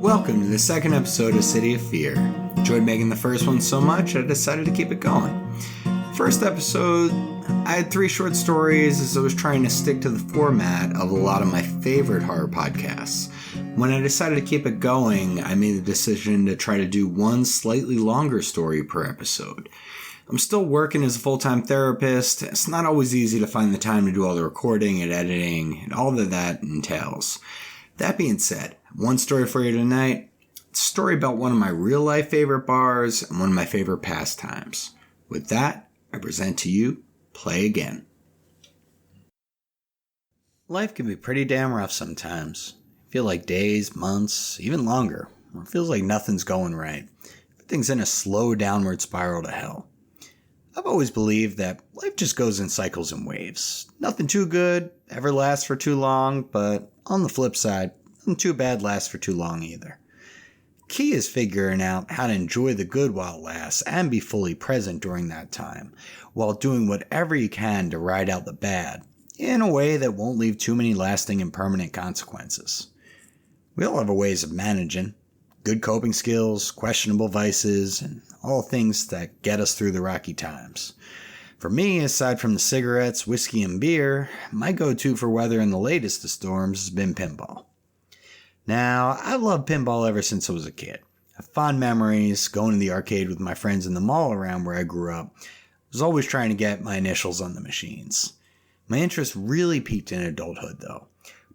Welcome to the second episode of City of Phear. Enjoyed making the first one so much, I decided to keep it going. First episode, I had 3 short stories as I was trying to stick to the format of a lot of my favorite horror podcasts. When I decided to keep it going, I made the decision to try to do one slightly longer story per episode. I'm still working as a full-time therapist. It's not always easy to find the time to do all the recording and editing and all that entails. That being said, one story for you tonight. It's a story about one of my real-life favorite bars and one of my favorite pastimes. With that, I present to you Play Again. Life can be pretty damn rough sometimes. I feel like days, months, even longer. It feels like nothing's going right. Everything's in a slow downward spiral to hell. I've always believed that life just goes in cycles and waves. Nothing too good ever lasts for too long, but on the flip side, nothing too bad lasts for too long either. Key is figuring out how to enjoy the good while it lasts and be fully present during that time, while doing whatever you can to ride out the bad, in a way that won't leave too many lasting and permanent consequences. We all have ways of managing. Good coping skills, questionable vices, and all things that get us through the rocky times. For me, aside from the cigarettes, whiskey, and beer, my go-to for weathering the latest of storms has been pinball. Now, I've loved pinball ever since I was a kid. I have fond memories going to the arcade with my friends in the mall around where I grew up. I was always trying to get my initials on the machines. My interest really peaked in adulthood, though.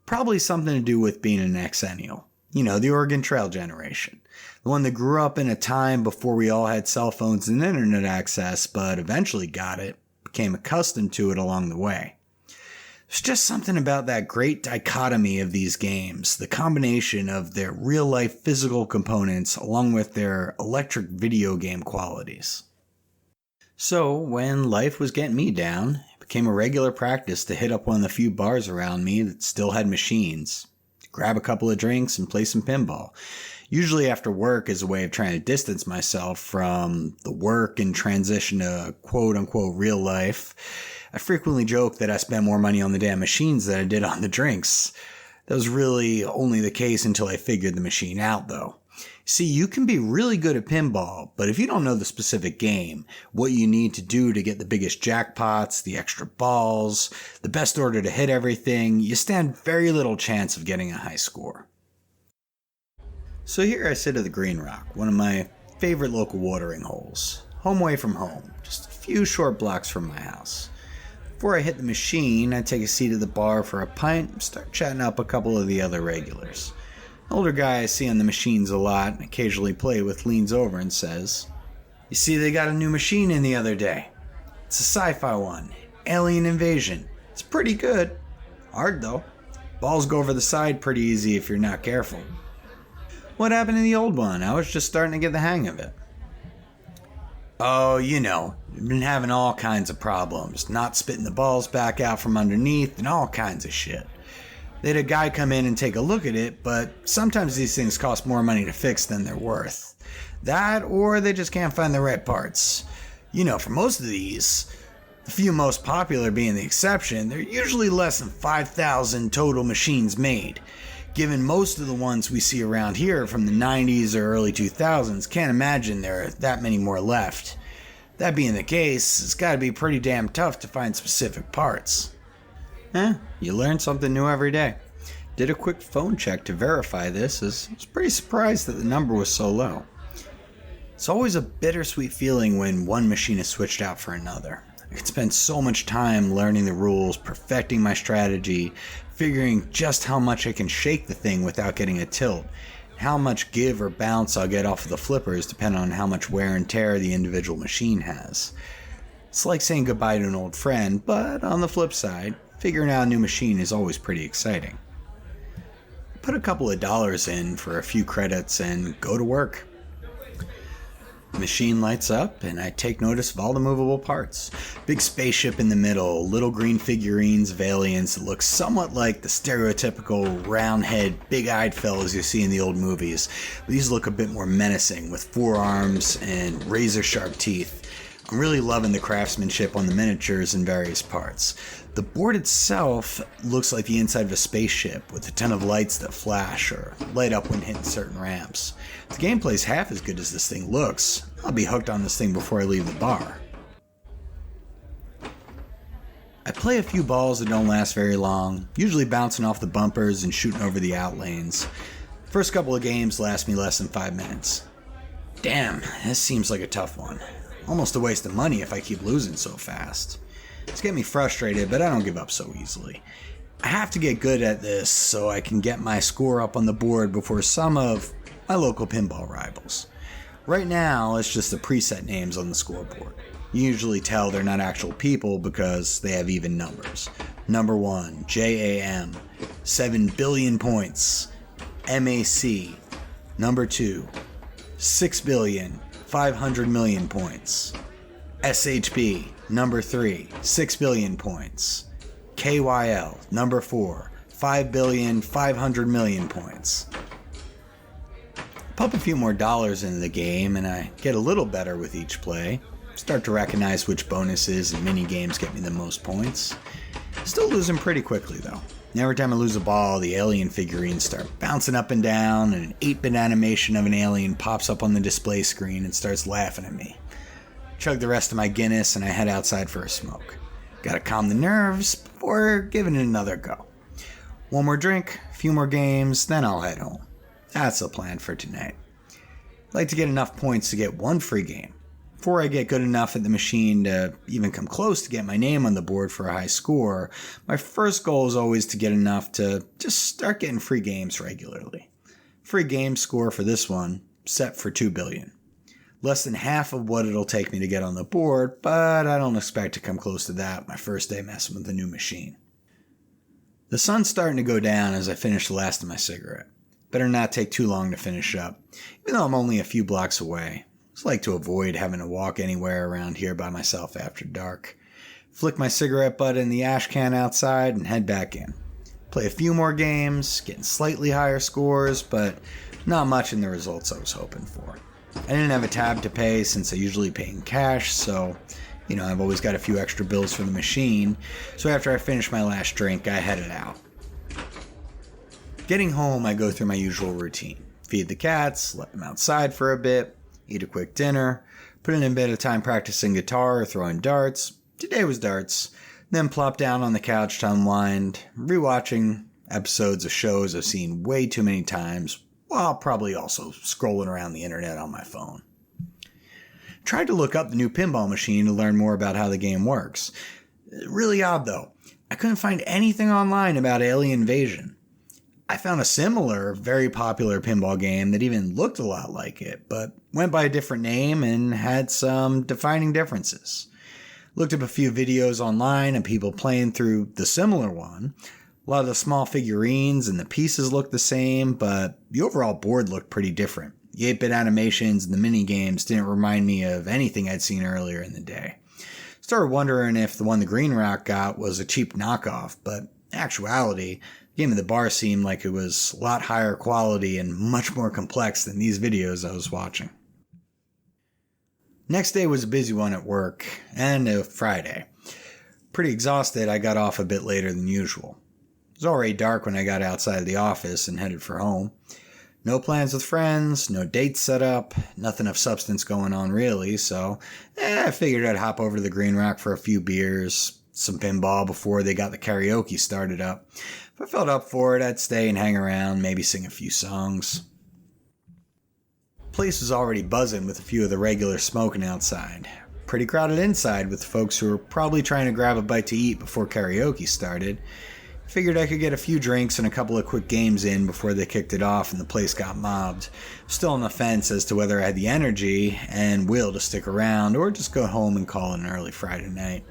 Probably something to do with being an exennial. You know, the Oregon Trail generation. The one that grew up in a time before we all had cell phones and internet access, but eventually got it, became accustomed to it along the way. There's just something about that great dichotomy of these games, the combination of their real-life physical components along with their electric video game qualities. So, when life was getting me down, it became a regular practice to hit up one of the few bars around me that still had machines. Grab a couple of drinks and play some pinball. Usually after work as a way of trying to distance myself from the work and transition to quote-unquote real life. I frequently joke that I spent more money on the damn machines than I did on the drinks. That was really only the case until I figured the machine out, though. See, you can be really good at pinball, but if you don't know the specific game, what you need to do to get the biggest jackpots, the extra balls, the best order to hit everything, you stand very little chance of getting a high score. So here I sit at the Green Rock, one of my favorite local watering holes, home away from home, just a few short blocks from my house. Before I hit the machine, I take a seat at the bar for a pint and start chatting up a couple of the other regulars. An older guy I see on the machines a lot and occasionally play with leans over and says, "You see, they got a new machine in the other day. It's a sci-fi one, Alien Invasion. It's pretty good. Hard though. Balls go over the side pretty easy if you're not careful." "What happened to the old one? I was just starting to get the hang of it." "Oh, you know, we've been having all kinds of problems, not spitting the balls back out from underneath and all kinds of shit. They had a guy come in and take a look at it, but sometimes these things cost more money to fix than they're worth. That, or they just can't find the right parts. You know, for most of these, the few most popular being the exception, they're usually less than 5,000 total machines made. Given most of the ones we see around here from the 90s or early 2000s, can't imagine there are that many more left. That being the case, it's gotta be pretty damn tough to find specific parts." You learn something new every day. Did a quick phone check to verify this, as I was pretty surprised that the number was so low. It's always a bittersweet feeling when one machine is switched out for another. I could spend so much time learning the rules, perfecting my strategy, figuring just how much I can shake the thing without getting a tilt, how much give or bounce I'll get off of the flippers depending on how much wear and tear the individual machine has. It's like saying goodbye to an old friend, but on the flip side, figuring out a new machine is always pretty exciting. Put a couple of dollars in for a few credits and go to work. The machine lights up and I take notice of all the movable parts. Big spaceship in the middle, little green figurines of aliens that look somewhat like the stereotypical round-head, big-eyed fellas you see in the old movies. These look a bit more menacing with forearms and razor-sharp teeth. I'm really loving the craftsmanship on the miniatures and various parts. The board itself looks like the inside of a spaceship with a ton of lights that flash or light up when hitting certain ramps. If the gameplay's half as good as this thing looks, I'll be hooked on this thing before I leave the bar. I play a few balls that don't last very long, usually bouncing off the bumpers and shooting over the out lanes. First couple of games last me less than 5 minutes. Damn, this seems like a tough one. Almost a waste of money if I keep losing so fast. It's getting me frustrated, but I don't give up so easily. I have to get good at this so I can get my score up on the board before some of my local pinball rivals. Right now, it's just the preset names on the scoreboard. You usually tell they're not actual people because they have even numbers. Number 1, JAM, 7 billion points. MAC. Number 2, 6 billion, 500 million points. SHB. Number 3, 6 billion points. KYL. Number 4, 5 billion, 500 million points. Pump a few more dollars into the game and I get a little better with each play. Start to recognize which bonuses and mini games get me the most points. Still losing pretty quickly though. Every time I lose a ball, the alien figurines start bouncing up and down and an 8-bit animation of an alien pops up on the display screen and starts laughing at me. Chug the rest of my Guinness and I head outside for a smoke. Gotta calm the nerves before giving it another go. One more drink, a few more games, then I'll head home. That's the plan for tonight. I'd like to get enough points to get one free game. Before I get good enough at the machine to even come close to get my name on the board for a high score, my first goal is always to get enough to just start getting free games regularly. Free game score for this one, set for 2 billion. Less than half of what it'll take me to get on the board, but I don't expect to come close to that my first day messing with the new machine. The sun's starting to go down as I finish the last of my cigarette. Better not take too long to finish up, even though I'm only a few blocks away. I like to avoid having to walk anywhere around here by myself after dark. Flick my cigarette butt in the ash can outside and head back in. Play a few more games, getting slightly higher scores, but not much in the results I was hoping for. I didn't have a tab to pay since I usually pay in cash, so, I've always got a few extra bills for the machine, so after I finished my last drink, I headed out. Getting home, I go through my usual routine. Feed the cats, let them outside for a bit, eat a quick dinner, put in a bit of time practicing guitar or throwing darts. Today was darts. Then plop down on the couch to unwind, rewatching episodes of shows I've seen way too many times, while probably also scrolling around the internet on my phone. Tried to look up the new pinball machine to learn more about how the game works. Really odd though. I couldn't find anything online about Alien Invasion. I found a similar, very popular pinball game that even looked a lot like it, but went by a different name and had some defining differences. Looked up a few videos online of people playing through the similar one. A lot of the small figurines and the pieces looked the same, but the overall board looked pretty different. The 8-bit animations and the mini games didn't remind me of anything I'd seen earlier in the day. Started wondering if the one the Green Rock got was a cheap knockoff, but in actuality, the game at the bar seemed like it was a lot higher quality and much more complex than these videos I was watching. Next day was a busy one at work, and a Friday. Pretty exhausted, I got off a bit later than usual. It was already dark when I got outside of the office and headed for home. No plans with friends, no dates set up, nothing of substance going on really, so I figured I'd hop over to the Green Rock for a few beers, some pinball before they got the karaoke started up. If I felt up for it, I'd stay and hang around, maybe sing a few songs. Place was already buzzing with a few of the regulars smoking outside. Pretty crowded inside with folks who were probably trying to grab a bite to eat before karaoke started. Figured I could get a few drinks and a couple of quick games in before they kicked it off and the place got mobbed. Still on the fence as to whether I had the energy and will to stick around or just go home and call it an early Friday night.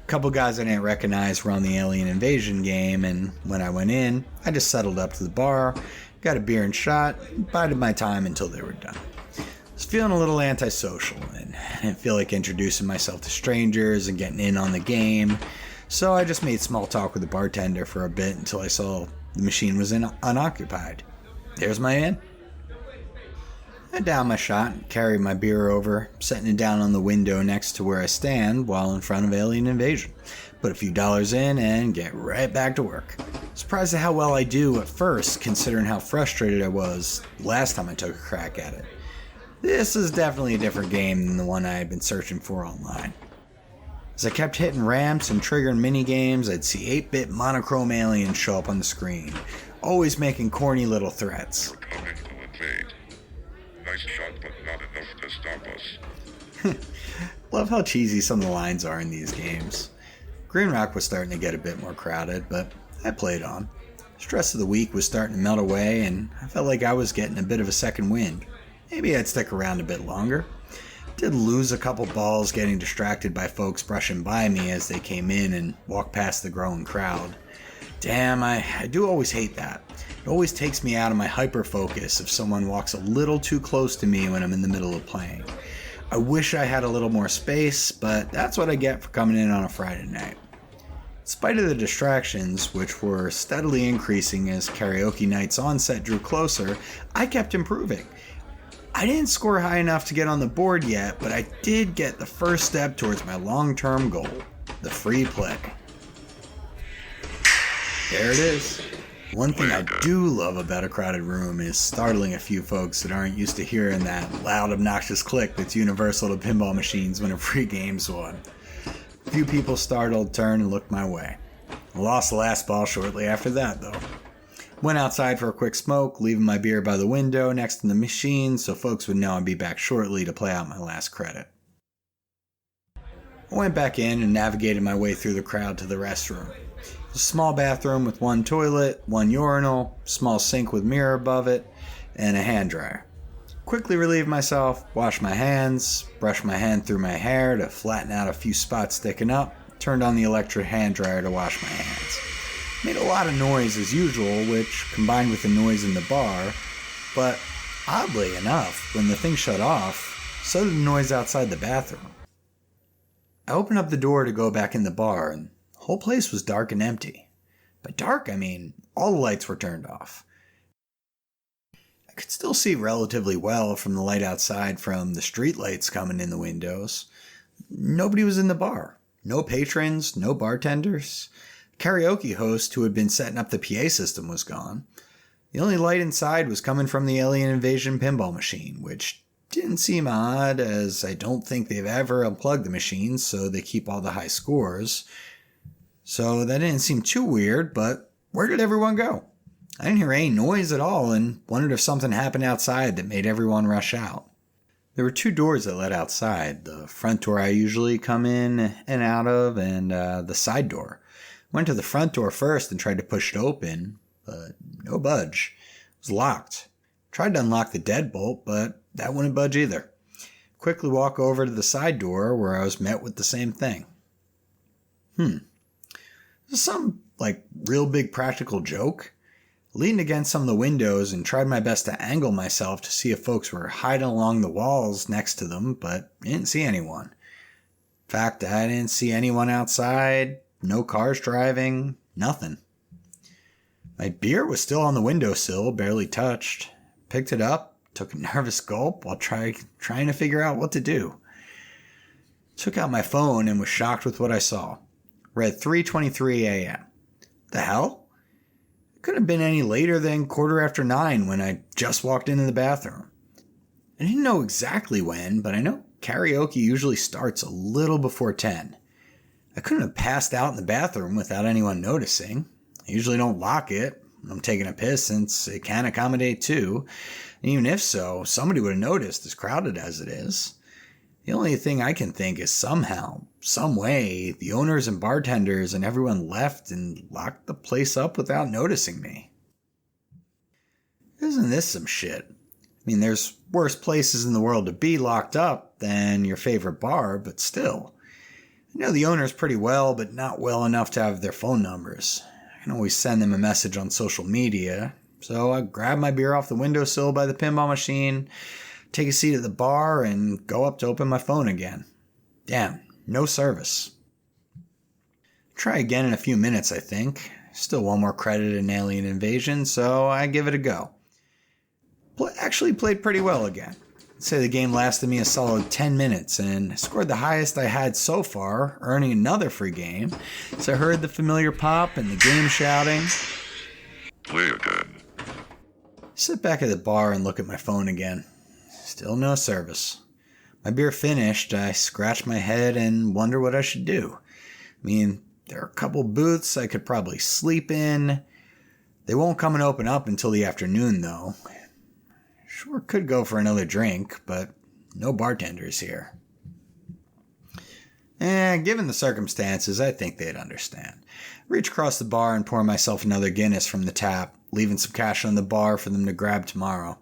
A couple guys I didn't recognize were on the Alien Invasion game, and when I went in, I just settled up to the bar, got a beer and shot, and bided my time until they were done. I was feeling a little antisocial and I didn't feel like introducing myself to strangers and getting in on the game. So I just made small talk with the bartender for a bit until I saw the machine was unoccupied. There's my in. I down my shot and carry my beer over, setting it down on the window next to where I stand while in front of Alien Invasion. Put a few dollars in and get right back to work. Surprised at how well I do at first, considering how frustrated I was last time I took a crack at it. This is definitely a different game than the one I had been searching for online. As I kept hitting ramps and triggering minigames, I'd see 8-bit monochrome aliens show up on the screen, always making corny little threats. We're coming to invade. Nice shot, but not enough to stop us. Love how cheesy some of the lines are in these games. Green Rock was starting to get a bit more crowded, but I played on. Stress of the week was starting to melt away, and I felt like I was getting a bit of a second wind. Maybe I'd stick around a bit longer. Did lose a couple balls getting distracted by folks brushing by me as they came in and walked past the growing crowd. Damn, I do always hate that. It always takes me out of my hyper-focus if someone walks a little too close to me when I'm in the middle of playing. I wish I had a little more space, but that's what I get for coming in on a Friday night. In spite of the distractions, which were steadily increasing as karaoke night's onset drew closer, I kept improving. I didn't score high enough to get on the board yet, but I did get the first step towards my long-term goal, the free play. There it is. One thing I do love about a crowded room is startling a few folks that aren't used to hearing that loud, obnoxious click that's universal to pinball machines when a free game's won. A few people startled, turned, and looked my way. I lost the last ball shortly after that, though. Went outside for a quick smoke, leaving my beer by the window next to the machine so folks would know I'd be back shortly to play out my last credit. I went back in and navigated my way through the crowd to the restroom. A small bathroom with one toilet, one urinal, small sink with mirror above it, and a hand dryer. Quickly relieved myself, washed my hands, brushed my hand through my hair to flatten out a few spots sticking up, turned on the electric hand dryer to wash my hands. Made a lot of noise as usual, which combined with the noise in the bar, but oddly enough, when the thing shut off, so did the noise outside the bathroom. I opened up the door to go back in the bar, and the whole place was dark and empty. By dark, I mean all the lights were turned off. I could still see relatively well from the light outside from the street lights coming in the windows. Nobody was in the bar. No patrons, no bartenders. The karaoke host who had been setting up the PA system was gone. The only light inside was coming from the Alien Invasion pinball machine, which didn't seem odd as I don't think they've ever unplugged the machines so they keep all the high scores. So that didn't seem too weird, but where did everyone go? I didn't hear any noise at all and wondered if something happened outside that made everyone rush out. There were two doors that led outside, the front door I usually come in and out of and the side door. Went to the front door first and tried to push it open, but no budge. It was locked. Tried to unlock the deadbolt, but that wouldn't budge either. Quickly walk over to the side door where I was met with the same thing. Some, real big practical joke? Leaned against some of the windows and tried my best to angle myself to see if folks were hiding along the walls next to them, but didn't see anyone. In fact, I didn't see anyone outside, no cars driving, nothing. My beer was still on the windowsill, barely touched. Picked it up, took a nervous gulp while trying to figure out what to do. Took out my phone and was shocked with what I saw. Read 3:23 a.m. The hell? It couldn't have been any later than 9:15 when I just walked into the bathroom. I didn't know exactly when, but I know karaoke usually starts a little before 10. I couldn't have passed out in the bathroom without anyone noticing. I usually don't lock it when I'm taking a piss since it can accommodate two. And even if so, somebody would have noticed as crowded as it is. The only thing I can think is somehow, some way, the owners and bartenders and everyone left and locked the place up without noticing me. Isn't this some shit? I mean, there's worse places in the world to be locked up than your favorite bar, but still. I know the owners pretty well, but not well enough to have their phone numbers. I can always send them a message on social media, so I grab my beer off the windowsill by the pinball machine, take a seat at the bar, and go up to open my phone again. Damn, no service. Try again in a few minutes, I think. Still one more credit in Alien Invasion, so I give it a go. Actually played pretty well again. I'd say the game lasted me a solid 10 minutes and I scored the highest I had so far, earning another free game. So I heard the familiar pop and the game shouting. Play again. Sit back at the bar and look at my phone again. Still no service. My beer finished, I scratch my head and wonder what I should do. I mean, there are a couple booths I could probably sleep in. They won't come and open up until the afternoon, though. Sure could go for another drink, but no bartenders here. Given the circumstances, I think they'd understand. Reach across the bar and pour myself another Guinness from the tap, leaving some cash on the bar for them to grab tomorrow.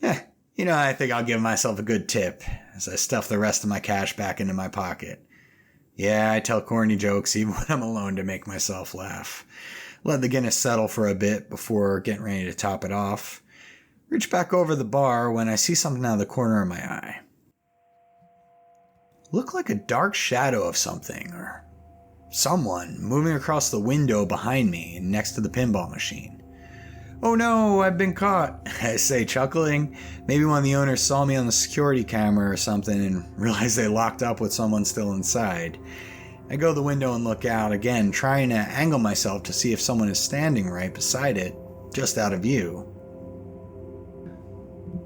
I think I'll give myself a good tip as I stuff the rest of my cash back into my pocket. Yeah, I tell corny jokes even when I'm alone to make myself laugh. Let the Guinness settle for a bit before getting ready to top it off. Reach back over the bar when I see something out of the corner of my eye. Looked like a dark shadow of something or someone moving across the window behind me next to the pinball machine. Oh no, I've been caught, I say, chuckling. Maybe one of the owners saw me on the security camera or something and realized they locked up with someone still inside. I go to the window and look out again, trying to angle myself to see if someone is standing right beside it, just out of view.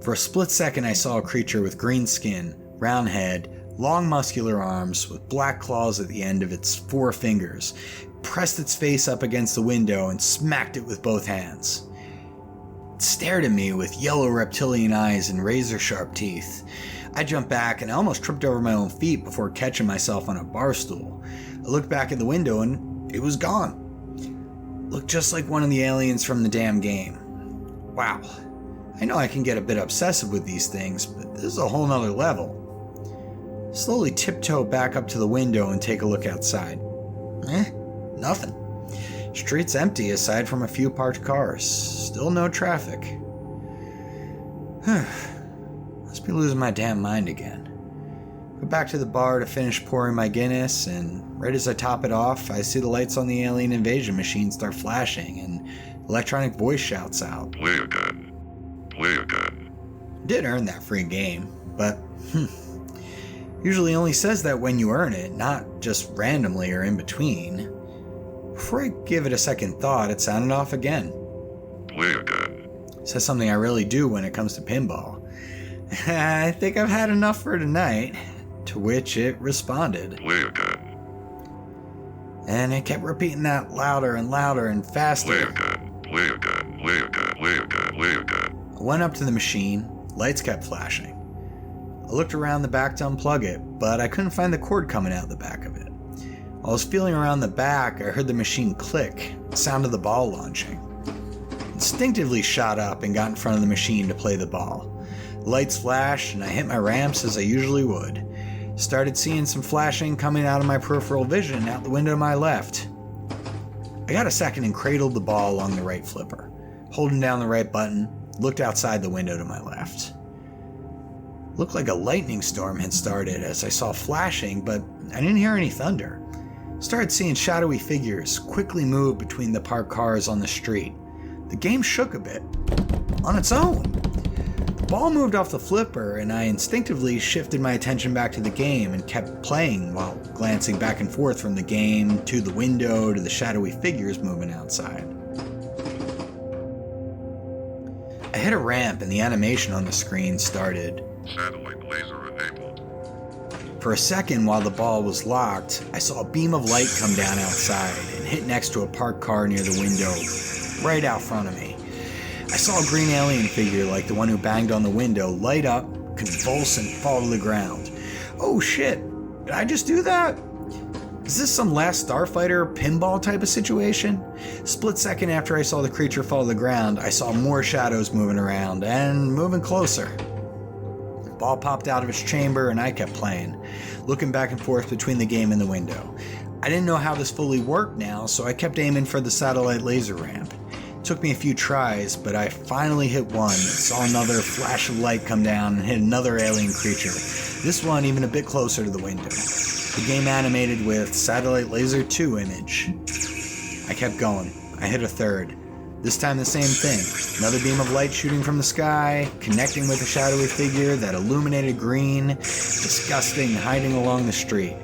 For a split second I saw a creature with green skin, round head, long muscular arms with black claws at the end of its 4 fingers, pressed its face up against the window and smacked it with both hands. It stared at me with yellow reptilian eyes and razor-sharp teeth. I jumped back and I almost tripped over my own feet before catching myself on a bar stool. I looked back at the window and it was gone. Looked just like one of the aliens from the damn game. Wow. I know I can get a bit obsessive with these things, but this is a whole nother level. Slowly tiptoe back up to the window and take a look outside. Nothing. Street's empty aside from a few parked cars. Still no traffic. Must be losing my damn mind again. Go back to the bar to finish pouring my Guinness, and right as I top it off, I see the lights on the alien invasion machine start flashing, and electronic voice shouts out. Play again. Play again. Did earn that free game, but usually only says that when you earn it, not just randomly or in between. Before I give it a second thought, it sounded off again. Play again. Says something I really do when it comes to pinball. I think I've had enough for tonight. To which it responded. Play again. And it kept repeating that louder and louder and faster. Play again. Play again. Play again. Play again. Play again. I went up to the machine. Lights kept flashing. I looked around the back to unplug it, but I couldn't find the cord coming out the back of it. While I was feeling around the back, I heard the machine click, the sound of the ball launching. Instinctively shot up and got in front of the machine to play the ball. Lights flashed and I hit my ramps as I usually would. Started seeing some flashing coming out of my peripheral vision out the window to my left. I got a second and cradled the ball along the right flipper. Holding down the right button, looked outside the window to my left. Looked like a lightning storm had started as I saw flashing, but I didn't hear any thunder. Started seeing shadowy figures quickly move between the parked cars on the street. The game shook a bit. On its own. The ball moved off the flipper and I instinctively shifted my attention back to the game and kept playing while glancing back and forth from the game to the window to the shadowy figures moving outside. I hit a ramp and the animation on the screen started. Satellite laser enabled. For a second while the ball was locked, I saw a beam of light come down outside and hit next to a parked car near the window, right out front of me. I saw a green alien figure like the one who banged on the window light up, convulse, and fall to the ground. Oh shit, did I just do that? Is this some Last Starfighter pinball type of situation? Split second after I saw the creature fall to the ground, I saw more shadows moving around and moving closer. The ball popped out of its chamber and I kept playing, looking back and forth between the game and the window. I didn't know how this fully worked now, so I kept aiming for the satellite laser ramp. It took me a few tries, but I finally hit one and saw another flash of light come down and hit another alien creature, this one even a bit closer to the window. The game animated with Satellite Laser 2 image. I kept going. I hit a third. This time the same thing. Another beam of light shooting from the sky, connecting with a shadowy figure that illuminated green, disgusting, hiding along the street.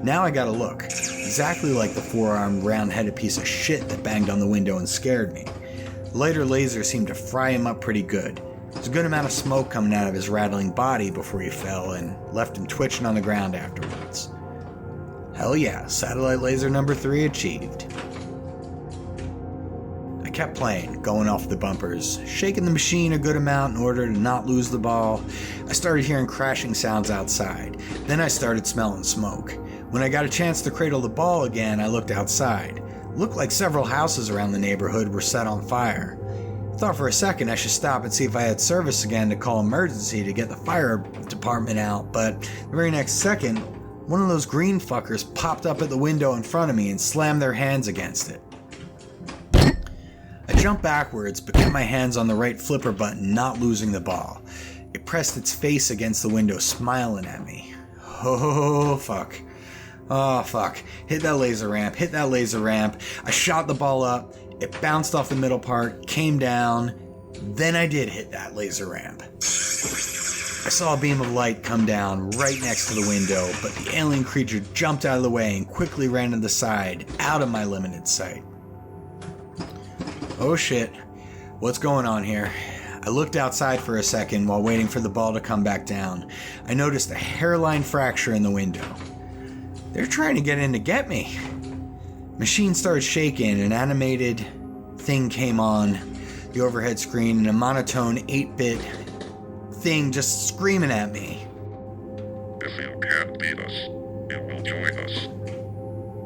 Now I gotta look. Exactly like the four-armed, round-headed piece of shit that banged on the window and scared me. The lighter laser seemed to fry him up pretty good. There's a good amount of smoke coming out of his rattling body before he fell and left him twitching on the ground afterwards. Hell yeah, satellite laser number 3 achieved. I kept playing, going off the bumpers, shaking the machine a good amount in order to not lose the ball. I started hearing crashing sounds outside. Then I started smelling smoke. When I got a chance to cradle the ball again, I looked outside. It looked like several houses around the neighborhood were set on fire. I thought for a second I should stop and see if I had service again to call emergency to get the fire department out, but the very next second, one of those green fuckers popped up at the window in front of me and slammed their hands against it. I jumped backwards, but kept my hands on the right flipper button, not losing the ball. It pressed its face against the window, smiling at me. Oh, fuck. Oh, fuck. Hit that laser ramp, hit that laser ramp. I shot the ball up. It bounced off the middle part, came down. Then I did hit that laser ramp. I saw a beam of light come down right next to the window, but the alien creature jumped out of the way and quickly ran to the side, out of my limited sight. Oh shit, what's going on here? I looked outside for a second while waiting for the ball to come back down. I noticed a hairline fracture in the window. They're trying to get in to get me. Machine started shaking, an animated thing came on the overhead screen, and a monotone 8-bit thing just screaming at me. If you can't beat us, you will join us.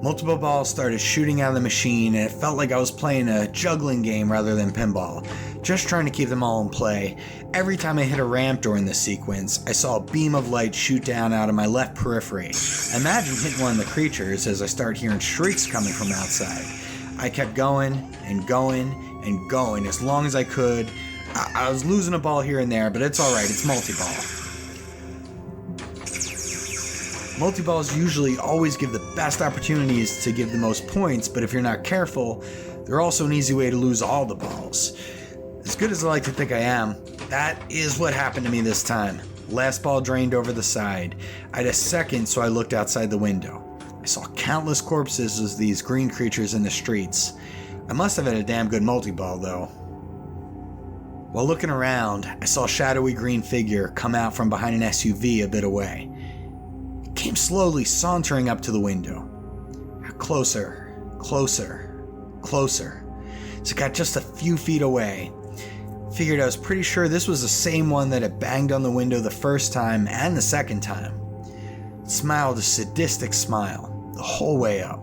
Multiple balls started shooting out of the machine, and it felt like I was playing a juggling game rather than pinball, just trying to keep them all in play. Every time I hit a ramp during this sequence, I saw a beam of light shoot down out of my left periphery. I imagined hitting one of the creatures as I started hearing shrieks coming from outside. I kept going and going and going as long as I could. I was losing a ball here and there, but it's alright, it's multi-ball. Multi-balls usually always give the best opportunities to give the most points, but if you're not careful, they're also an easy way to lose all the balls. As good as I like to think I am, that is what happened to me this time. Last ball drained over the side. I had a second, so I looked outside the window. I saw countless corpses of these green creatures in the streets. I must have had a damn good multi-ball, though. While looking around, I saw a shadowy green figure come out from behind an SUV a bit away. It came slowly sauntering up to the window. Closer, closer, closer. So it got just a few feet away. Figured I was pretty sure this was the same one that had banged on the window the first time and the second time. It smiled a sadistic smile the whole way up.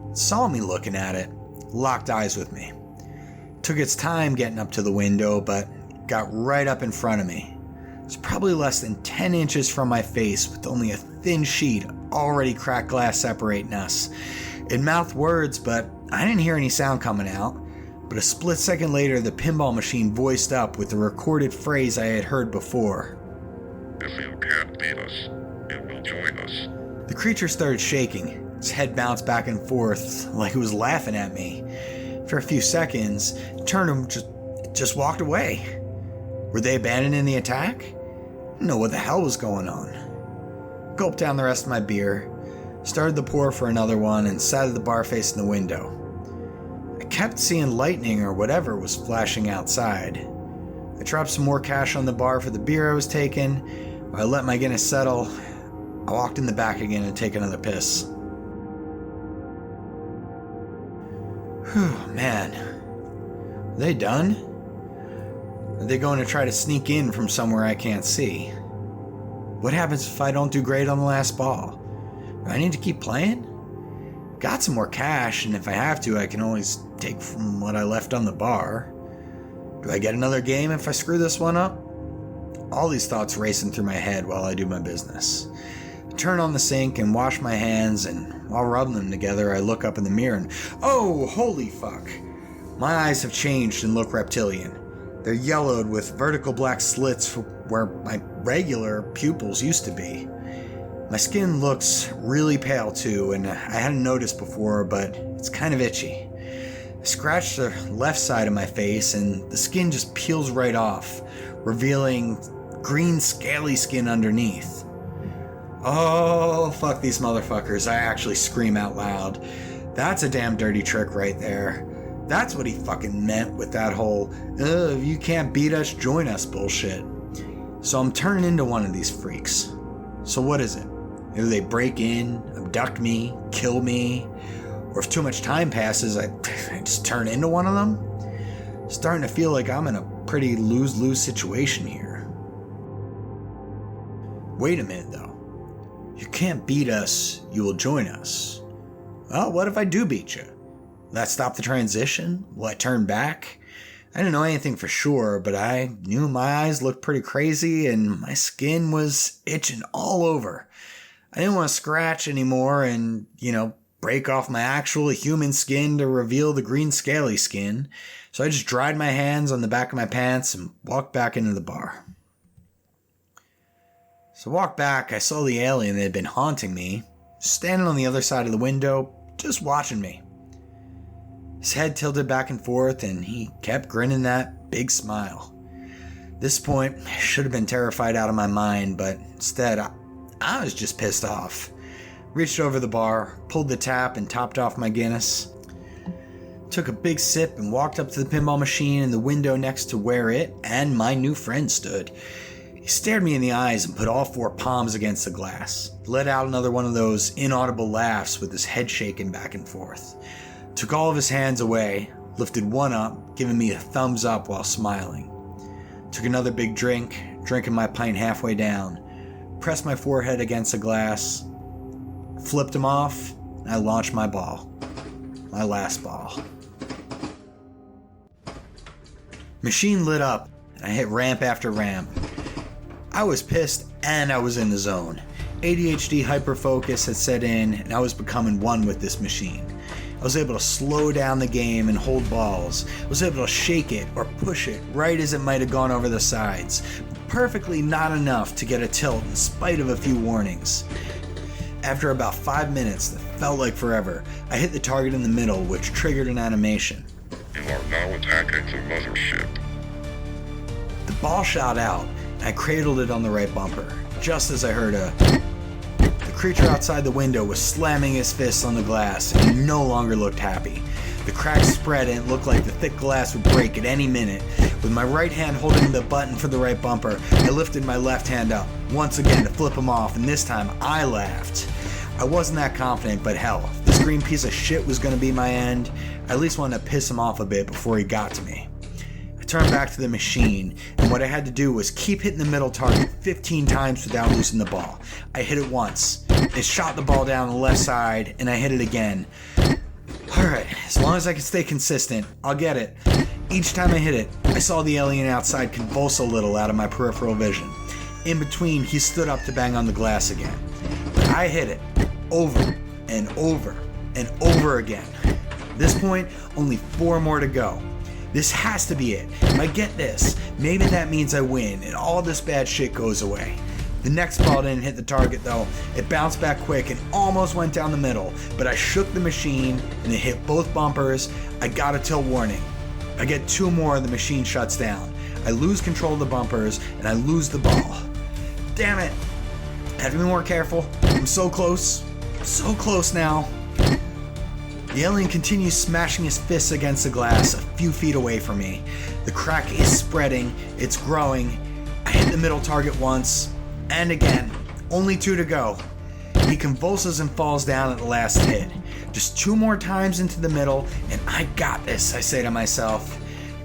It saw me looking at it, locked eyes with me. It took its time getting up to the window, but got right up in front of me. It was probably less than 10 inches from my face, with only a thin sheet already cracked glass separating us. It mouthed words, but I didn't hear any sound coming out. But a split second later, the pinball machine voiced up with the recorded phrase I had heard before. If you can't beat us, you will join us. The creature started shaking. Its head bounced back and forth like it was laughing at me. For a few seconds, it turned and just walked away. Were they abandoning the attack? I didn't know what the hell was going on. Gulped down the rest of my beer, started the pour for another one, and sat at the bar facing the window. I kept seeing lightning or whatever was flashing outside. I dropped some more cash on the bar for the beer I was taking. While I let my Guinness settle, I walked in the back again to take another piss. Whew, man. Are they done? Are they going to try to sneak in from somewhere I can't see? What happens if I don't do great on the last ball? Do I need to keep playing? Got some more cash, and if I have to, I can always take from what I left on the bar. Do I get another game if I screw this one up? All these thoughts racing through my head while I do my business. I turn on the sink and wash my hands, and while rubbing them together, I look up in the mirror and, oh, holy fuck. My eyes have changed and look reptilian. They're yellowed with vertical black slits where my regular pupils used to be. My skin looks really pale too, and I hadn't noticed before, but it's kind of itchy. I Scratch the left side of my face and the skin just peels right off, revealing green scaly skin underneath. Oh, fuck these motherfuckers. I actually scream out loud. That's a damn dirty trick right there. That's what he fucking meant with that whole, if you can't beat us, join us bullshit. So I'm turning into one of these freaks. So what is it? Either they break in, abduct me, kill me, or if too much time passes, I just turn into one of them? Starting to feel like I'm in a pretty lose-lose situation here. Wait a minute though. You can't beat us, you will join us. Well, what if I do beat you? Will that stop the transition? Will I turn back? I didn't know anything for sure, but I knew my eyes looked pretty crazy and my skin was itching all over. I didn't want to scratch anymore and, break off my actual human skin to reveal the green scaly skin. So I just dried my hands on the back of my pants and walked back into the bar. So I walked back, I saw the alien that had been haunting me, standing on the other side of the window, just watching me. His head tilted back and forth, and he kept grinning that big smile. At this point, I should have been terrified out of my mind, but instead, I was just pissed off. Reached over the bar, pulled the tap, and topped off my Guinness. Took a big sip and walked up to the pinball machine in the window next to where it and my new friend stood. He stared me in the eyes and put all 4 palms against the glass. Let out another one of those inaudible laughs with his head shaking back and forth. Took all of his hands away, lifted one up, giving me a thumbs up while smiling. Took another big drink, drinking my pint halfway down. Pressed my forehead against the glass. Flipped him off, and I launched my ball. My last ball. Machine lit up, and I hit ramp after ramp. I was pissed, and I was in the zone. ADHD hyperfocus had set in, and I was becoming one with this machine. I was able to slow down the game and hold balls. I was able to shake it or push it right as it might have gone over the sides. Perfectly not enough to get a tilt in spite of a few warnings. After about 5 minutes that felt like forever, I hit the target in the middle, which triggered an animation. You are now attacking the mothership. The ball shot out, and I cradled it on the right bumper, just as I heard a... The creature outside the window was slamming his fists on the glass, and he no longer looked happy. The cracks spread, and it looked like the thick glass would break at any minute. With my right hand holding the button for the right bumper, I lifted my left hand up, once again to flip him off, and this time I laughed. I wasn't that confident, but hell, if this green piece of shit was going to be my end, I at least wanted to piss him off a bit before he got to me. I turned back to the machine, and what I had to do was keep hitting the middle target 15 times without losing the ball. I hit it once. It shot the ball down the left side, and I hit it again. Alright, as long as I can stay consistent, I'll get it. Each time I hit it, I saw the alien outside convulse a little out of my peripheral vision. In between, he stood up to bang on the glass again. But I hit it, over and over and over again. At this point, only 4 more to go. This has to be it. If I get this, maybe that means I win and all this bad shit goes away. The next ball didn't hit the target though. It bounced back quick and almost went down the middle, but I shook the machine and it hit both bumpers. I got a tilt warning. I get 2 more and the machine shuts down. I lose control of the bumpers and I lose the ball. Damn it. I have to be more careful. I'm so close. So close now. The alien continues smashing his fists against the glass a few feet away from me. The crack is spreading. It's growing. I hit the middle target once. And again. Only 2 to go. He convulses and falls down at the last hit. Just 2 more times into the middle, and I got this, I say to myself.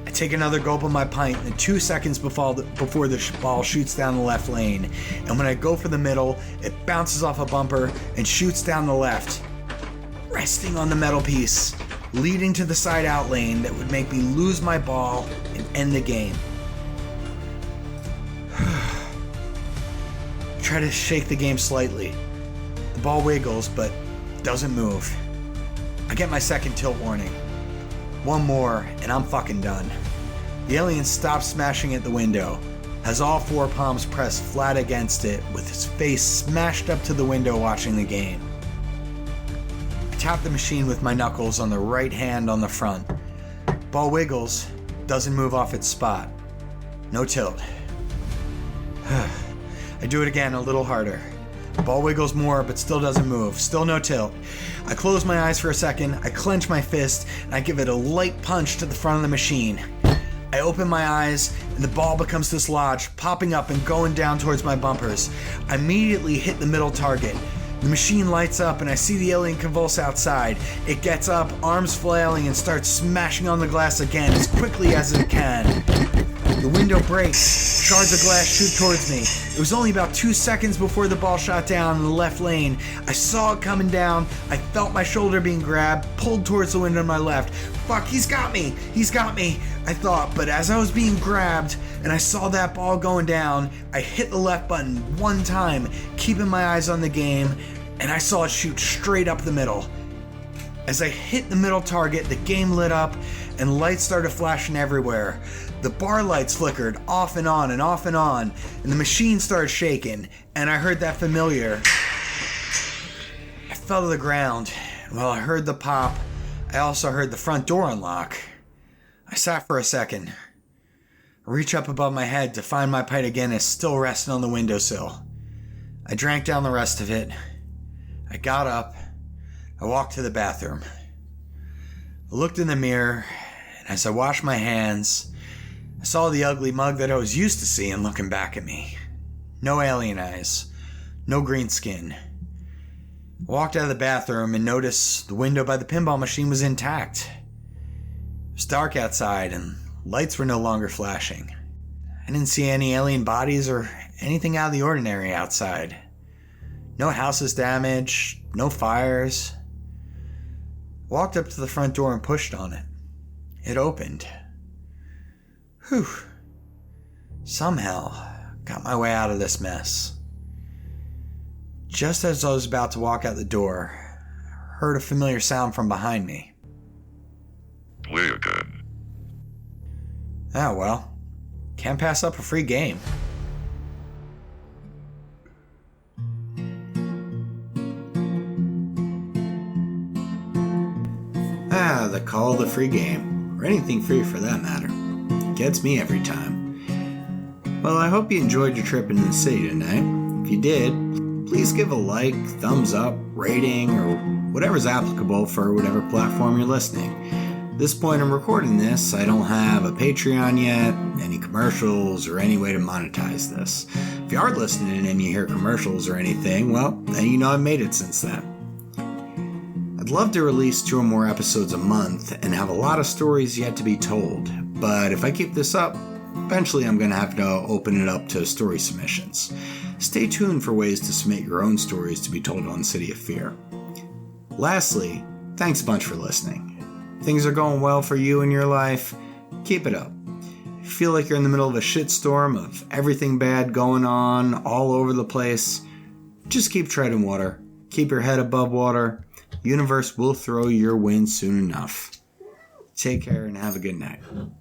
I take another gulp of my pint, and 2 seconds before the ball shoots down the left lane. And when I go for the middle, it bounces off a bumper and shoots down the left, resting on the metal piece, leading to the side out lane that would make me lose my ball and end the game. I try to shake the game slightly. The ball wiggles, but doesn't move. I get my second tilt warning. 1 more, and I'm fucking done. The alien stops smashing at the window, has all 4 palms pressed flat against it, with his face smashed up to the window watching the game. I tap the machine with my knuckles on the right hand on the front. Ball wiggles, doesn't move off its spot. No tilt. I do it again a little harder. Ball wiggles more, but still doesn't move. Still no tilt. I close my eyes for a second, I clench my fist, and I give it a light punch to the front of the machine. I open my eyes, and the ball becomes dislodged, popping up and going down towards my bumpers. I immediately hit the middle target. The machine lights up, and I see the alien convulse outside. It gets up, arms flailing, and starts smashing on the glass again as quickly as it can. The window breaks, shards of glass shoot towards me. It was only about 2 seconds before the ball shot down in the left lane. I saw it coming down, I felt my shoulder being grabbed, pulled towards the window on my left. Fuck, he's got me, I thought, but as I was being grabbed and I saw that ball going down, I hit the left button one time, keeping my eyes on the game, and I saw it shoot straight up the middle. As I hit the middle target, the game lit up and lights started flashing everywhere. The bar lights flickered off and on and off and on, and the machine started shaking, and I heard that familiar. I fell to the ground, and while I heard the pop, I also heard the front door unlock. I sat for a second. I reached up above my head to find my pint of Guinness still resting on the windowsill. I drank down the rest of it. I got up. I walked to the bathroom. I looked in the mirror, and as I washed my hands, I saw the ugly mug that I was used to seeing looking back at me. No alien eyes. No green skin. I walked out of the bathroom and noticed the window by the pinball machine was intact. It was dark outside and lights were no longer flashing. I didn't see any alien bodies or anything out of the ordinary outside. No houses damaged, no fires. I walked up to the front door and pushed on it. It opened. Whew. Somehow, got my way out of this mess. Just as I was about to walk out the door, I heard a familiar sound from behind me. Play again. Ah, well. Can't pass up a free game. Ah, the call of the free game, or anything free for that matter. Gets me every time. Well, I hope you enjoyed your trip into the city tonight. If you did, please give a like, thumbs up, rating, or whatever's applicable for whatever platform you're listening. At this point I'm recording this, I don't have a Patreon yet, any commercials, or any way to monetize this. If you are listening and you hear commercials or anything, well, then you know I've made it since then. I'd love to release 2 or more episodes a month and have a lot of stories yet to be told, but if I keep this up, eventually I'm going to have to open it up to story submissions. Stay tuned for ways to submit your own stories to be told on City of Phear. Lastly, thanks a bunch for listening. If things are going well for you in your life, keep it up. If you feel like you're in the middle of a shitstorm of everything bad going on all over the place, just keep treading water. Keep your head above water. Universe will throw your wind soon enough. Take care and have a good night.